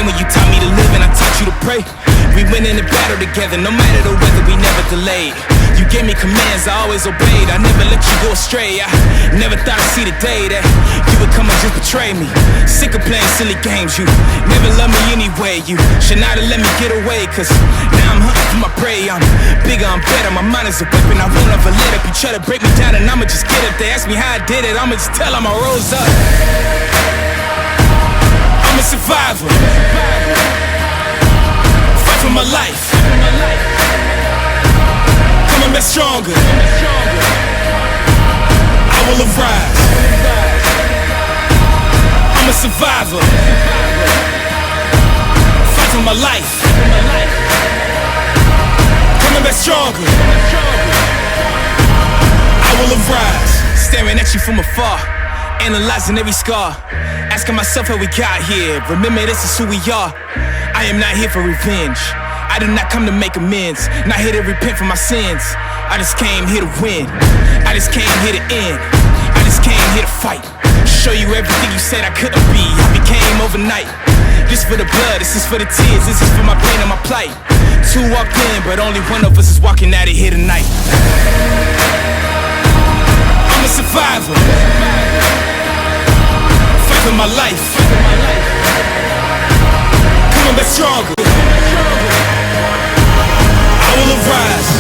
same way you taught me to live and I taught you to pray. We went in the battle together, no matter the weather, we never delayed. You gave me commands, I always obeyed. I never let you go astray. I never thought I'd see the day that you would come and just betray me. Sick of playing silly games, you never loved me anyway. You should not have let me get away, cause now I'm hunting for my prey. I'm bigger, I'm better, my mind is a weapon. I won't ever let up. You try to break me down and I'ma just get up. They ask me how I did it, I'ma just tell them I rose up. I'm a survivor, fight for my life, coming back stronger, I will arise. I'm a survivor, fight for my life, coming back stronger, I will arise. Staring at you from afar, analyzing every scar, asking myself how we got here. Remember, this is who we are. I am not here for revenge, I did not come to make amends, not here to repent for my sins. I just came here to win, I just came here to end, I just came here to fight, show you everything you said I couldn't be. I became overnight. This for the blood, this is for the tears, this is for my pain and my plight. Two walked in, but only one of us is walking out of here tonight. I'm a survivor, fight for my life, coming back stronger, I will arise.